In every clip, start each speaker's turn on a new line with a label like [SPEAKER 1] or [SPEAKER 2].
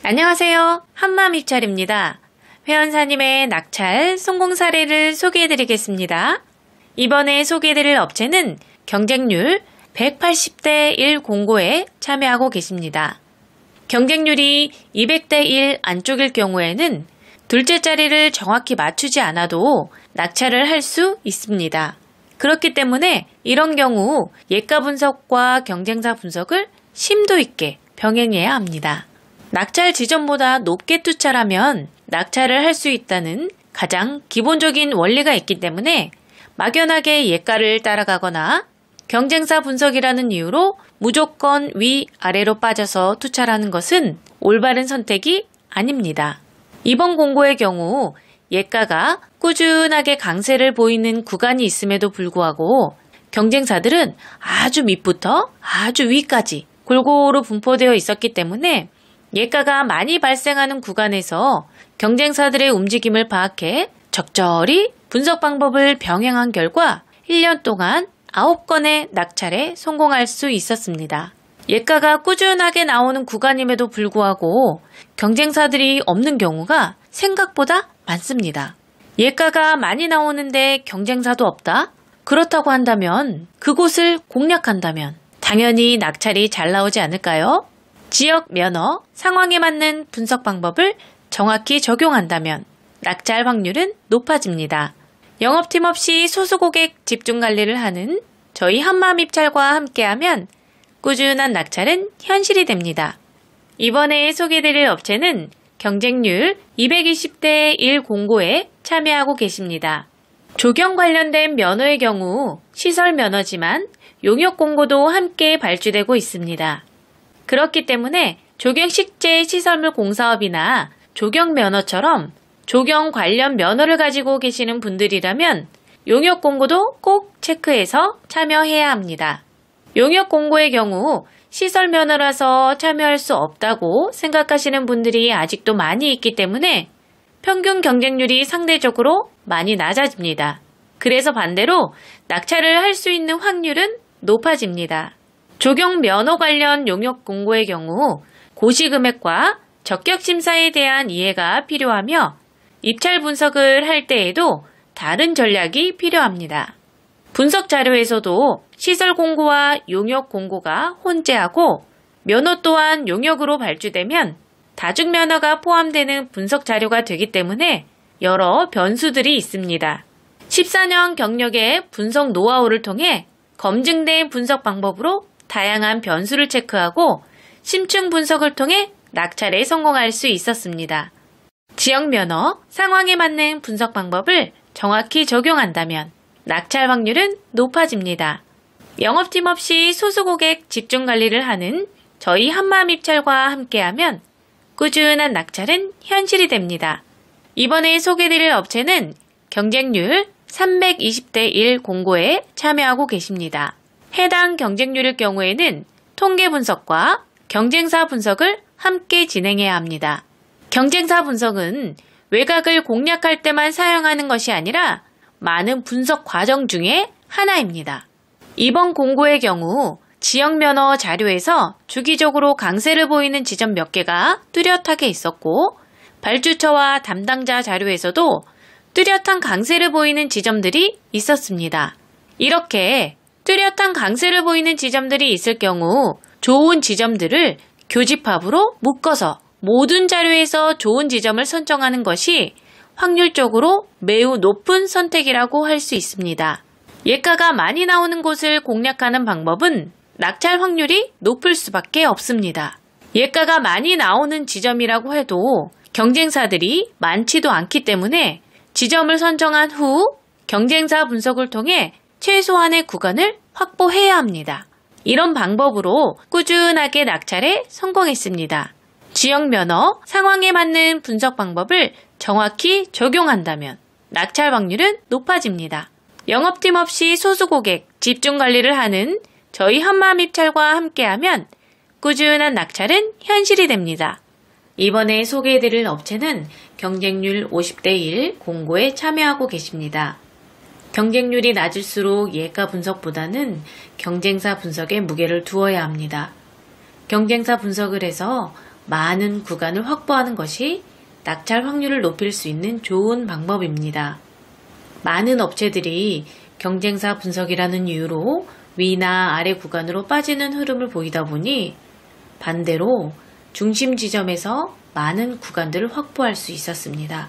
[SPEAKER 1] 안녕하세요. 한마입찰입니다. 회원사님의 낙찰 성공 사례를 소개해드리겠습니다. 이번에 소개해드릴 업체는 경쟁률 180대 1 공고에 참여하고 계십니다. 경쟁률이 200대 1 안쪽일 경우에는 둘째 자리를 정확히 맞추지 않아도 낙찰을 할 수 있습니다. 그렇기 때문에 이런 경우 예가 분석과 경쟁사 분석을 심도 있게 병행해야 합니다. 낙찰 지점보다 높게 투자하면 낙찰을 할 수 있다는 가장 기본적인 원리가 있기 때문에 막연하게 예가를 따라가거나 경쟁사 분석이라는 이유로 무조건 위아래로 빠져서 투자하는 것은 올바른 선택이 아닙니다. 이번 공고의 경우 예가가 꾸준하게 강세를 보이는 구간이 있음에도 불구하고 경쟁사들은 아주 밑부터 아주 위까지 골고루 분포되어 있었기 때문에 예가가 많이 발생하는 구간에서 경쟁사들의 움직임을 파악해 적절히 분석 방법을 병행한 결과 1년 동안 9건의 낙찰에 성공할 수 있었습니다. 예가가 꾸준하게 나오는 구간임에도 불구하고 경쟁사들이 없는 경우가 생각보다 많습니다. 예가가 많이 나오는데 경쟁사도 없다? 그렇다고 한다면 그곳을 공략한다면 당연히 낙찰이 잘 나오지 않을까요? 지역 면허, 상황에 맞는 분석 방법을 정확히 적용한다면 낙찰 확률은 높아집니다. 영업팀 없이 소수고객 집중 관리를 하는 저희 한마입찰과 함께하면 꾸준한 낙찰은 현실이 됩니다. 이번에 소개해드릴 업체는 경쟁률 220대 1 공고에 참여하고 계십니다. 조경 관련된 면허의 경우 시설 면허지만 용역 공고도 함께 발주되고 있습니다. 그렇기 때문에 조경식재 시설물 공사업이나 조경 면허처럼 조경 관련 면허를 가지고 계시는 분들이라면 용역 공고도 꼭 체크해서 참여해야 합니다. 용역 공고의 경우 시설 면허라서 참여할 수 없다고 생각하시는 분들이 아직도 많이 있기 때문에 평균 경쟁률이 상대적으로 많이 낮아집니다. 그래서 반대로 낙찰을 할 수 있는 확률은 높아집니다. 조경 면허 관련 용역 공고의 경우 고시금액과 적격심사에 대한 이해가 필요하며 입찰 분석을 할 때에도 다른 전략이 필요합니다. 분석 자료에서도 시설 공고와 용역 공고가 혼재하고 면허 또한 용역으로 발주되면 다중 면허가 포함되는 분석 자료가 되기 때문에 여러 변수들이 있습니다. 14년 경력의 분석 노하우를 통해 검증된 분석 방법으로 다양한 변수를 체크하고 심층 분석을 통해 낙찰에 성공할 수 있었습니다. 지역 면허, 상황에 맞는 분석 방법을 정확히 적용한다면 낙찰 확률은 높아집니다. 영업팀 없이 소수고객 집중 관리를 하는 저희 한마입찰과 함께하면 꾸준한 낙찰은 현실이 됩니다. 이번에 소개드릴 업체는 경쟁률 320대 1 공고에 참여하고 계십니다. 해당 경쟁률일 경우에는 통계 분석과 경쟁사 분석을 함께 진행해야 합니다. 경쟁사 분석은 외곽을 공략할 때만 사용하는 것이 아니라 많은 분석 과정 중에 하나입니다. 이번 공고의 경우 지역 면허 자료에서 주기적으로 강세를 보이는 지점 몇 개가 뚜렷하게 있었고 발주처와 담당자 자료에서도 뚜렷한 강세를 보이는 지점들이 있었습니다. 이렇게 뚜렷한 강세를 보이는 지점들이 있을 경우 좋은 지점들을 교집합으로 묶어서 모든 자료에서 좋은 지점을 선정하는 것이 확률적으로 매우 높은 선택이라고 할 수 있습니다. 예가가 많이 나오는 곳을 공략하는 방법은 낙찰 확률이 높을 수밖에 없습니다. 예가가 많이 나오는 지점이라고 해도 경쟁사들이 많지도 않기 때문에 지점을 선정한 후 경쟁사 분석을 통해 최소한의 구간을 확보해야 합니다. 이런 방법으로 꾸준하게 낙찰에 성공했습니다. 지역 면허, 상황에 맞는 분석 방법을 정확히 적용한다면 낙찰 확률은 높아집니다. 영업팀 없이 소수고객 집중 관리를 하는 저희 한마입찰과 함께하면 꾸준한 낙찰은 현실이 됩니다. 이번에 소개해드릴 업체는 경쟁률 50대 1 공고에 참여하고 계십니다. 경쟁률이 낮을수록 예가 분석보다는 경쟁사 분석에 무게를 두어야 합니다. 경쟁사 분석을 해서 많은 구간을 확보하는 것이 낙찰 확률을 높일 수 있는 좋은 방법입니다. 많은 업체들이 경쟁사 분석이라는 이유로 위나 아래 구간으로 빠지는 흐름을 보이다 보니 반대로 중심 지점에서 많은 구간들을 확보할 수 있었습니다.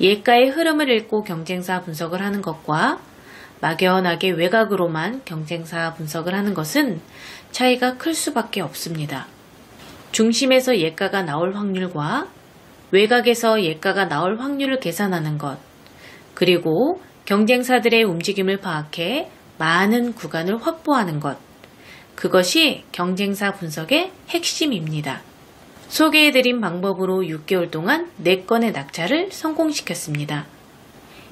[SPEAKER 1] 예가의 흐름을 읽고 경쟁사 분석을 하는 것과 막연하게 외곽으로만 경쟁사 분석을 하는 것은 차이가 클 수밖에 없습니다. 중심에서 예가가 나올 확률과 외곽에서 예가가 나올 확률을 계산하는 것, 그리고 경쟁사들의 움직임을 파악해 많은 구간을 확보하는 것, 그것이 경쟁사 분석의 핵심입니다. 소개해드린 방법으로 6개월 동안 4건의 낙찰을 성공시켰습니다.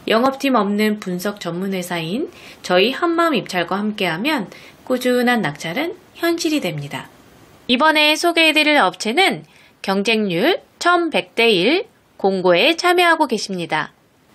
[SPEAKER 1] 영업팀 없는 분석 전문 회사인 저희 한마음 입찰과 함께하면 꾸준한 낙찰은 현실이 됩니다. 이번에 소개해드릴 업체는 경쟁률 1100대 1 공고에 참여하고 계십니다.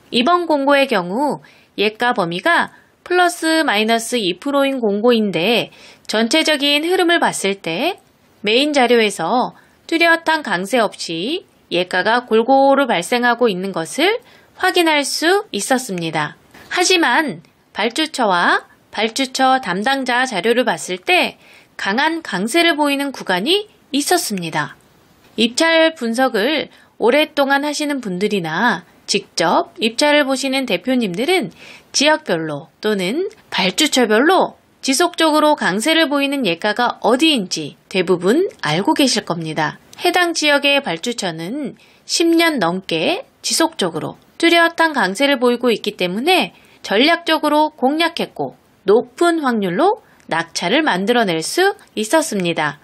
[SPEAKER 1] 이번 공고의 경우 예가 범위가 플러스 마이너스 2%인 공고인데 전체적인 흐름을 봤을 때 메인 자료에서 뚜렷한 강세 없이 예가가 골고루 발생하고 있는 것을 확인할 수 있었습니다. 하지만 발주처와 발주처 담당자 자료를 봤을 때 강한 강세를 보이는 구간이 있었습니다. 입찰 분석을 오랫동안 하시는 분들이나 직접 입찰을 보시는 대표님들은 지역별로 또는 발주처별로 지속적으로 강세를 보이는 예가가 어디인지 대부분 알고 계실 겁니다. 해당 지역의 발주처는 10년 넘게 지속적으로 뚜렷한 강세를 보이고 있기 때문에 전략적으로 공략했고 높은 확률로 낙찰을 만들어낼 수 있었습니다.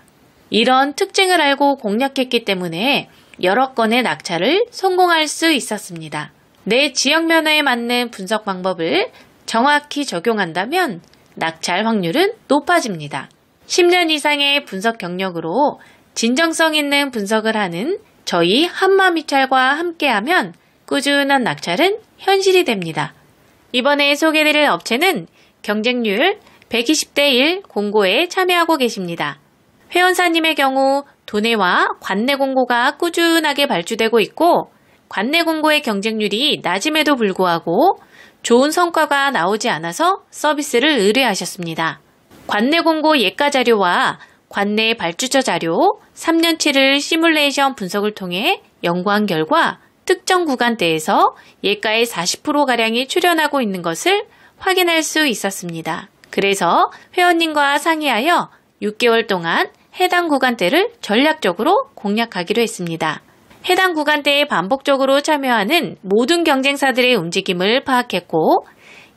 [SPEAKER 1] 이런 특징을 알고 공략했기 때문에 여러 건의 낙찰을 성공할 수 있었습니다. 내 지역 면허에 맞는 분석 방법을 정확히 적용한다면 낙찰 확률은 높아집니다. 10년 이상의 분석 경력으로 진정성 있는 분석을 하는 저희 한마음 입찰과 함께하면 꾸준한 낙찰은 현실이 됩니다. 이번에 소개해드릴 업체는 경쟁률 120대 1 공고에 참여하고 계십니다. 회원사님의 경우 도내와 관내 공고가 꾸준하게 발주되고 있고 관내 공고의 경쟁률이 낮음에도 불구하고 좋은 성과가 나오지 않아서 서비스를 의뢰하셨습니다. 관내 공고 예가 자료와 관내 발주처 자료 3년치를 시뮬레이션 분석을 통해 연구한 결과 특정 구간대에서 예가의 40%가량이 출현하고 있는 것을 확인할 수 있었습니다. 그래서 회원님과 상의하여 6개월 동안 해당 구간대를 전략적으로 공략하기로 했습니다. 해당 구간대에 반복적으로 참여하는 모든 경쟁사들의 움직임을 파악했고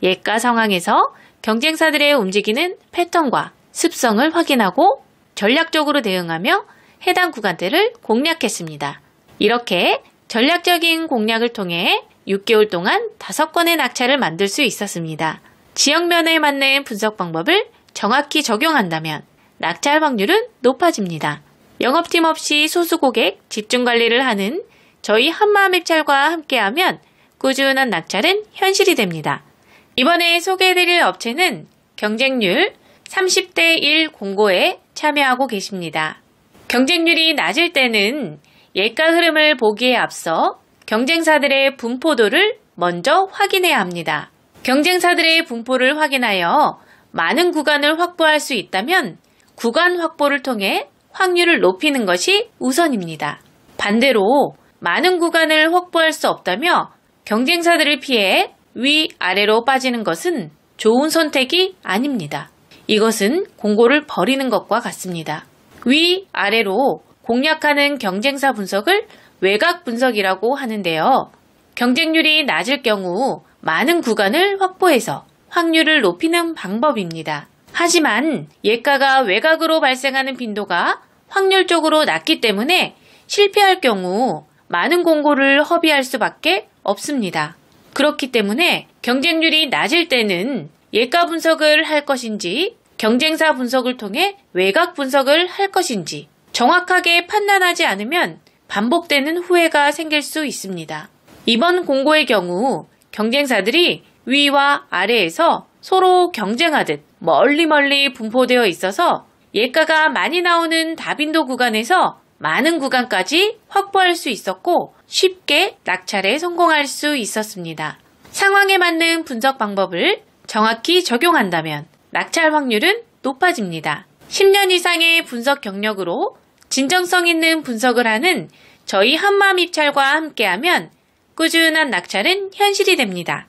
[SPEAKER 1] 예가 상황에서 경쟁사들의 움직이는 패턴과 습성을 확인하고 전략적으로 대응하며 해당 구간대를 공략했습니다. 이렇게 전략적인 공략을 통해 6개월 동안 5건의 낙찰을 만들 수 있었습니다. 지역 면허에 맞는 분석 방법을 정확히 적용한다면 낙찰 확률은 높아집니다. 영업팀 없이 소수 고객 집중 관리를 하는 저희 한마음 입찰과 함께하면 꾸준한 낙찰은 현실이 됩니다. 이번에 소개해드릴 업체는 경쟁률 30대 1 공고에 참여하고 계십니다. 경쟁률이 낮을 때는 예가 흐름을 보기에 앞서 경쟁사들의 분포도를 먼저 확인해야 합니다. 경쟁사들의 분포를 확인하여 많은 구간을 확보할 수 있다면 구간 확보를 통해 확률을 높이는 것이 우선입니다. 반대로 많은 구간을 확보할 수 없다며 경쟁사들을 피해 위아래로 빠지는 것은 좋은 선택이 아닙니다. 이것은 공고를 버리는 것과 같습니다. 위아래로 공략하는 경쟁사 분석을 외곽 분석이라고 하는데요. 경쟁률이 낮을 경우 많은 구간을 확보해서 확률을 높이는 방법입니다. 하지만 예가가 외곽으로 발생하는 빈도가 확률적으로 낮기 때문에 실패할 경우 많은 공고를 허비할 수밖에 없습니다. 그렇기 때문에 경쟁률이 낮을 때는 예가 분석을 할 것인지 경쟁사 분석을 통해 외곽 분석을 할 것인지 정확하게 판단하지 않으면 반복되는 후회가 생길 수 있습니다. 이번 공고의 경우 경쟁사들이 위와 아래에서 서로 경쟁하듯 멀리 분포되어 있어서 예가가 많이 나오는 다빈도 구간에서 많은 구간까지 확보할 수 있었고 쉽게 낙찰에 성공할 수 있었습니다. 상황에 맞는 분석 방법을 정확히 적용한다면 낙찰 확률은 높아집니다. 10년 이상의 분석 경력으로 진정성 있는 분석을 하는 저희 한마음입찰과 함께하면 꾸준한 낙찰은 현실이 됩니다.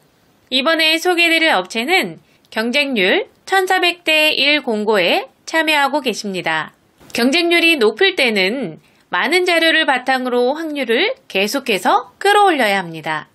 [SPEAKER 1] 이번에 소개해드릴 업체는 경쟁률 1400대 1 공고에 참여하고 계십니다. 경쟁률이 높을 때는 많은 자료를 바탕으로 확률을 계속해서 끌어올려야 합니다.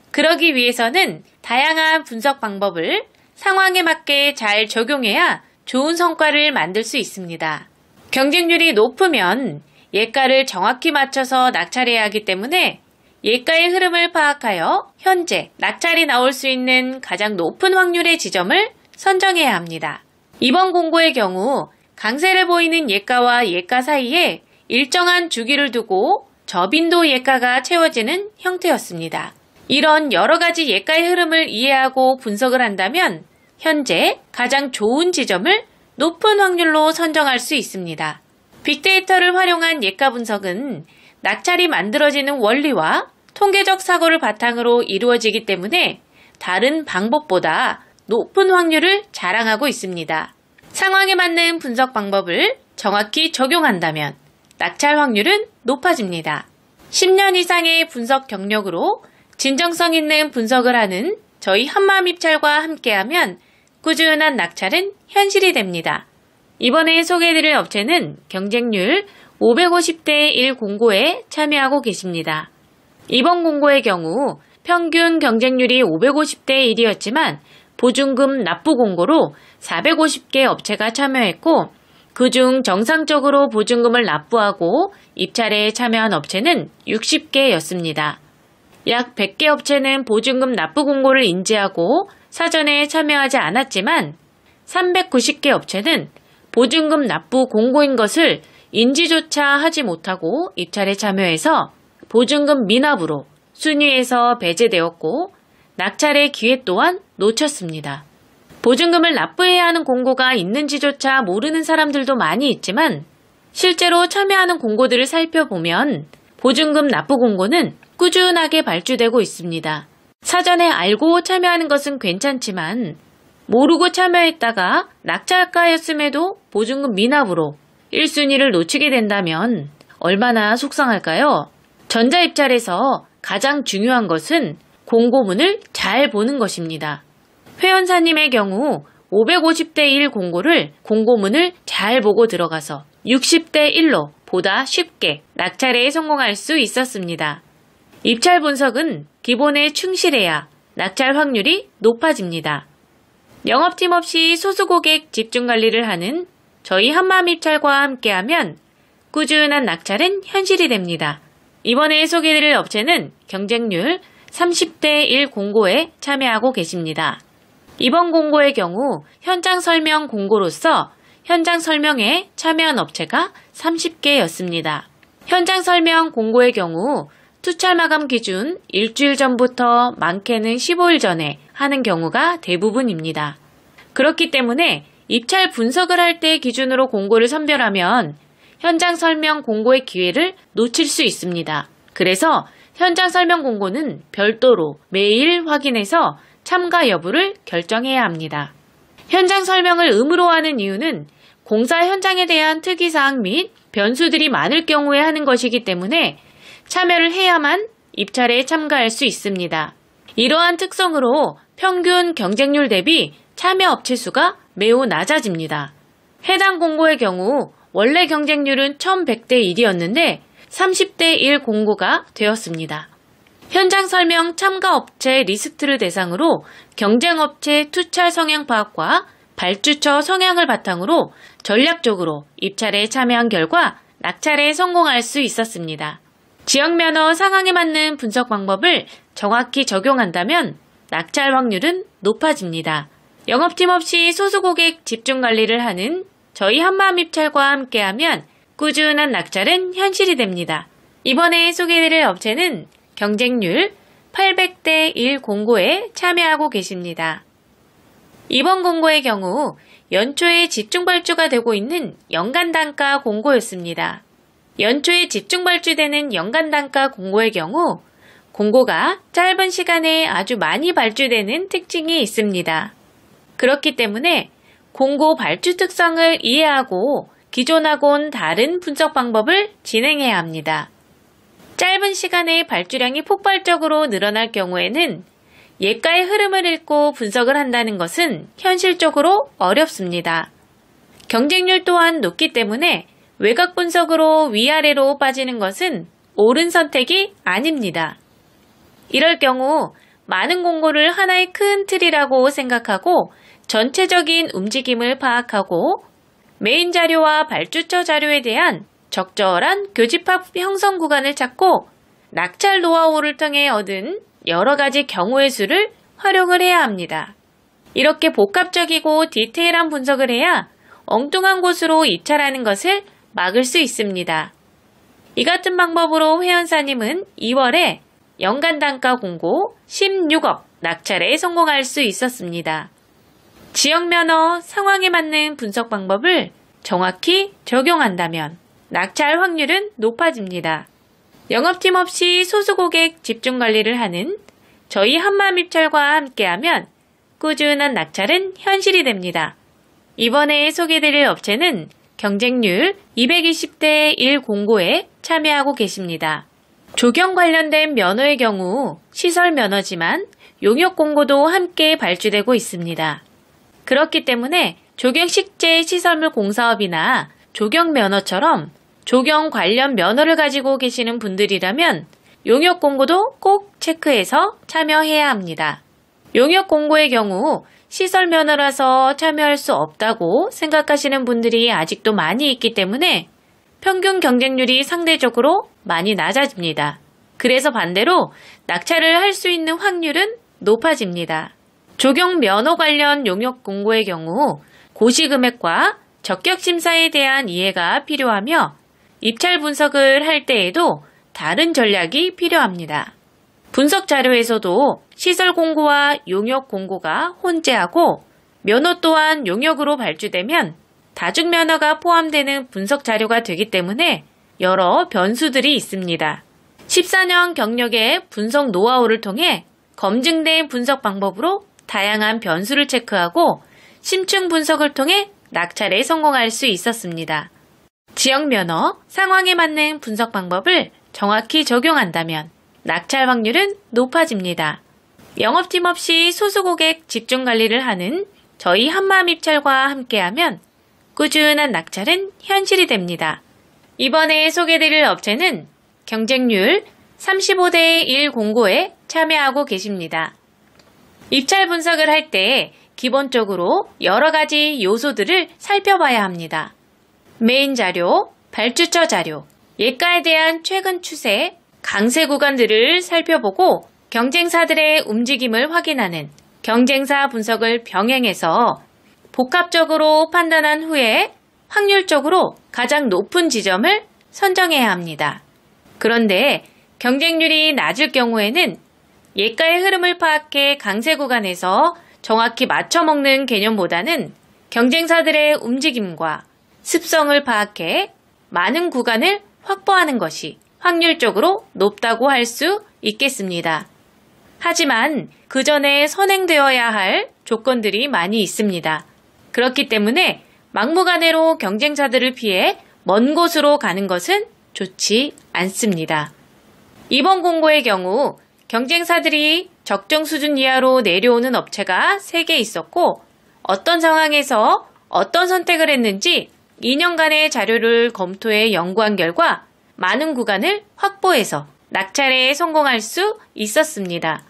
[SPEAKER 1] 그러기 위해서는 다양한 분석 방법을 상황에 맞게 잘 적용해야 좋은 성과를 만들 수 있습니다. 경쟁률이 높으면 예가를 정확히 맞춰서 낙찰해야 하기 때문에 예가의 흐름을 파악하여 현재 낙찰이 나올 수 있는 가장 높은 확률의 지점을 선정해야 합니다. 이번 공고의 경우 강세를 보이는 예가와 예가 사이에 일정한 주기를 두고 저빈도 예가가 채워지는 형태였습니다. 이런 여러 가지 예가의 흐름을 이해하고 분석을 한다면 현재 가장 좋은 지점을 높은 확률로 선정할 수 있습니다. 빅데이터를 활용한 예가 분석은 낙찰이 만들어지는 원리와 통계적 사고를 바탕으로 이루어지기 때문에 다른 방법보다 높은 확률을 자랑하고 있습니다. 상황에 맞는 분석 방법을 정확히 적용한다면 낙찰 확률은 높아집니다. 10년 이상의 분석 경력으로 진정성 있는 분석을 하는 저희 한마음입찰과 함께하면 꾸준한 낙찰은 현실이 됩니다. 이번에 소개해드릴 업체는 경쟁률 550대 1 공고에 참여하고 계십니다. 이번 공고의 경우 평균 경쟁률이 550대 1이었지만 보증금 납부 공고로 450개 업체가 참여했고 그중 정상적으로 보증금을 납부하고 입찰에 참여한 업체는 60개였습니다. 약 100개 업체는 보증금 납부 공고를 인지하고 사전에 참여하지 않았지만 390개 업체는 보증금 납부 공고인 것을 인지조차 하지 못하고 입찰에 참여해서 보증금 미납으로 순위에서 배제되었고 낙찰의 기회 또한 놓쳤습니다. 보증금을 납부해야 하는 공고가 있는지조차 모르는 사람들도 많이 있지만 실제로 참여하는 공고들을 살펴보면 보증금 납부 공고는 꾸준하게 발주되고 있습니다. 사전에 알고 참여하는 것은 괜찮지만 모르고 참여했다가 낙찰가였음에도 보증금 미납으로 1순위를 놓치게 된다면 얼마나 속상할까요? 전자입찰에서 가장 중요한 것은 공고문을 잘 보는 것입니다. 회원사님의 경우 550대 1 공고를 공고문을 잘 보고 들어가서 60대 1로 보다 쉽게 낙찰에 성공할 수 있었습니다. 입찰 분석은 기본에 충실해야 낙찰 확률이 높아집니다. 영업팀 없이 소수고객 집중관리를 하는 저희 한마음입찰과 함께하면 꾸준한 낙찰은 현실이 됩니다. 이번에 소개해드릴 업체는 경쟁률 30대 1 공고에 참여하고 계십니다. 이번 공고의 경우 현장 설명 공고로서 현장 설명에 참여한 업체가 30개였습니다. 현장 설명 공고의 경우 투찰 마감 기준 일주일 전부터 많게는 15일 전에 하는 경우가 대부분입니다. 그렇기 때문에 입찰 분석을 할 때 기준으로 공고를 선별하면 현장 설명 공고의 기회를 놓칠 수 있습니다. 그래서 현장 설명 공고는 별도로 매일 확인해서 참가 여부를 결정해야 합니다. 현장 설명을 의무로 하는 이유는 공사 현장에 대한 특이사항 및 변수들이 많을 경우에 하는 것이기 때문에 참여를 해야만 입찰에 참가할 수 있습니다. 이러한 특성으로 평균 경쟁률 대비 참여 업체 수가 매우 낮아집니다. 해당 공고의 경우 원래 경쟁률은 1100대 1이었는데 30대 1 공고가 되었습니다. 현장 설명 참가 업체 리스트를 대상으로 경쟁업체 투찰 성향 파악과 발주처 성향을 바탕으로 전략적으로 입찰에 참여한 결과 낙찰에 성공할 수 있었습니다. 지역면허 상황에 맞는 분석 방법을 정확히 적용한다면 낙찰 확률은 높아집니다. 영업팀 없이 소수고객 집중관리를 하는 저희 한마음입찰과 함께하면 꾸준한 낙찰은 현실이 됩니다. 이번에 소개해드릴 업체는 경쟁률 800대 1 공고에 참여하고 계십니다. 이번 공고의 경우 연초에 집중 발주가 되고 있는 연간 단가 공고였습니다. 연초에 집중 발주되는 연간 단가 공고의 경우 공고가 짧은 시간에 아주 많이 발주되는 특징이 있습니다. 그렇기 때문에 공고 발주 특성을 이해하고 기존하고는 다른 분석 방법을 진행해야 합니다. 짧은 시간에 발주량이 폭발적으로 늘어날 경우에는 예가의 흐름을 읽고 분석을 한다는 것은 현실적으로 어렵습니다. 경쟁률 또한 높기 때문에 외곽 분석으로 위아래로 빠지는 것은 옳은 선택이 아닙니다. 이럴 경우 많은 공고를 하나의 큰 틀이라고 생각하고 전체적인 움직임을 파악하고 메인 자료와 발주처 자료에 대한 적절한 교집합 형성 구간을 찾고 낙찰 노하우를 통해 얻은 여러 가지 경우의 수를 활용을 해야 합니다. 이렇게 복합적이고 디테일한 분석을 해야 엉뚱한 곳으로 입찰하는 것을 막을 수 있습니다. 이 같은 방법으로 회원사님은 2월에 연간 단가 공고 16억 낙찰에 성공할 수 있었습니다. 지역 면허 상황에 맞는 분석 방법을 정확히 적용한다면 낙찰 확률은 높아집니다. 영업팀 없이 소수 고객 집중 관리를 하는 저희 한마음입찰과 함께하면 꾸준한 낙찰은 현실이 됩니다. 이번에 소개드릴 업체는 경쟁률 220대 1 공고에 참여하고 계십니다. 조경 관련된 면허의 경우 시설 면허지만 용역 공고도 함께 발주되고 있습니다. 그렇기 때문에 조경식재 시설물 공사업이나 조경 면허처럼 조경 관련 면허를 가지고 계시는 분들이라면 용역 공고도 꼭 체크해서 참여해야 합니다. 용역 공고의 경우 시설 면허라서 참여할 수 없다고 생각하시는 분들이 아직도 많이 있기 때문에 평균 경쟁률이 상대적으로 많이 낮아집니다. 그래서 반대로 낙찰을 할 수 있는 확률은 높아집니다. 조경 면허 관련 용역 공고의 경우 고시금액과 적격심사에 대한 이해가 필요하며 입찰 분석을 할 때에도 다른 전략이 필요합니다. 분석 자료에서도 시설 공고와 용역 공고가 혼재하고 면허 또한 용역으로 발주되면 다중 면허가 포함되는 분석 자료가 되기 때문에 여러 변수들이 있습니다. 14년 경력의 분석 노하우를 통해 검증된 분석 방법으로 다양한 변수를 체크하고 심층 분석을 통해 낙찰에 성공할 수 있었습니다. 지역 면허, 상황에 맞는 분석 방법을 정확히 적용한다면 낙찰 확률은 높아집니다. 영업팀 없이 소수 고객 집중 관리를 하는 저희 한마음입찰과 함께하면 꾸준한 낙찰은 현실이 됩니다. 이번에 소개드릴 업체는 경쟁률 35대 1 공고에 참여하고 계십니다. 입찰 분석을 할 때 기본적으로 여러 가지 요소들을 살펴봐야 합니다. 메인 자료, 발주처 자료, 예가에 대한 최근 추세, 강세 구간들을 살펴보고 경쟁사들의 움직임을 확인하는 경쟁사 분석을 병행해서 복합적으로 판단한 후에 확률적으로 가장 높은 지점을 선정해야 합니다. 그런데 경쟁률이 낮을 경우에는 예가의 흐름을 파악해 강세 구간에서 정확히 맞춰먹는 개념보다는 경쟁사들의 움직임과 습성을 파악해 많은 구간을 확보하는 것이 확률적으로 높다고 할 수 있겠습니다. 하지만 그 전에 선행되어야 할 조건들이 많이 있습니다. 그렇기 때문에 막무가내로 경쟁사들을 피해 먼 곳으로 가는 것은 좋지 않습니다. 이번 공고의 경우 경쟁사들이 적정 수준 이하로 내려오는 업체가 3개 있었고 어떤 상황에서 어떤 선택을 했는지 2년간의 자료를 검토해 연구한 결과 많은 구간을 확보해서 낙찰에 성공할 수 있었습니다.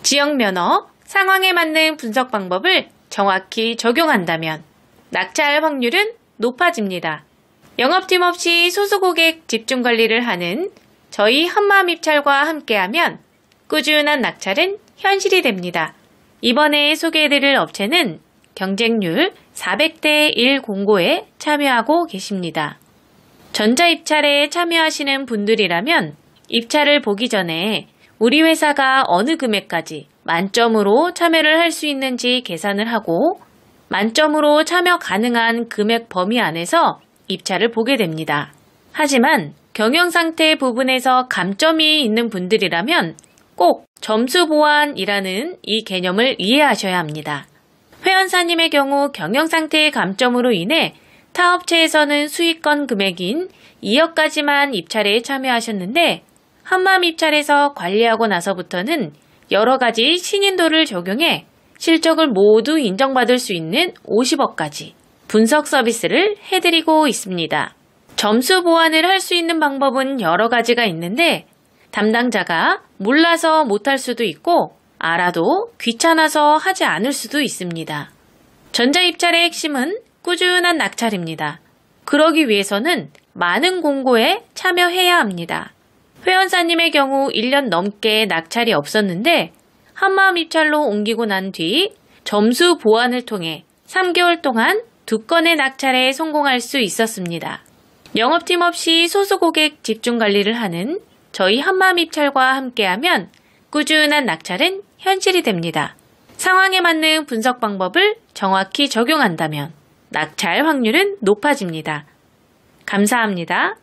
[SPEAKER 1] 지역 면허, 상황에 맞는 분석 방법을 정확히 적용한다면 낙찰 확률은 높아집니다. 영업팀 없이 소수 고객 집중 관리를 하는 저희 한마음입찰과 함께하면 꾸준한 낙찰은 현실이 됩니다. 이번에 소개해드릴 업체는 경쟁률 400대 1 공고에 참여하고 계십니다. 전자입찰에 참여하시는 분들이라면 입찰을 보기 전에 우리 회사가 어느 금액까지 만점으로 참여를 할 수 있는지 계산을 하고 만점으로 참여 가능한 금액 범위 안에서 입찰을 보게 됩니다. 하지만 경영 상태 부분에서 감점이 있는 분들이라면 꼭 점수 보완이라는 이 개념을 이해하셔야 합니다. 회원사님의 경우 경영 상태의 감점으로 인해 타 업체에서는 수익권 금액인 2억까지만 입찰에 참여하셨는데 한마음 입찰에서 관리하고 나서부터는 여러 가지 신인도를 적용해 실적을 모두 인정받을 수 있는 50억까지 분석 서비스를 해드리고 있습니다. 점수 보완을 할 수 있는 방법은 여러 가지가 있는데 담당자가 몰라서 못할 수도 있고 알아도 귀찮아서 하지 않을 수도 있습니다. 전자입찰의 핵심은 꾸준한 낙찰입니다. 그러기 위해서는 많은 공고에 참여해야 합니다. 회원사님의 경우 1년 넘게 낙찰이 없었는데 한마음 입찰로 옮기고 난 뒤 점수 보완을 통해 3개월 동안 2건의 낙찰에 성공할 수 있었습니다. 영업팀 없이 소수 고객 집중 관리를 하는 저희 한마음 입찰과 함께하면 꾸준한 낙찰은 현실이 됩니다. 상황에 맞는 분석 방법을 정확히 적용한다면 낙찰 확률은 높아집니다. 감사합니다.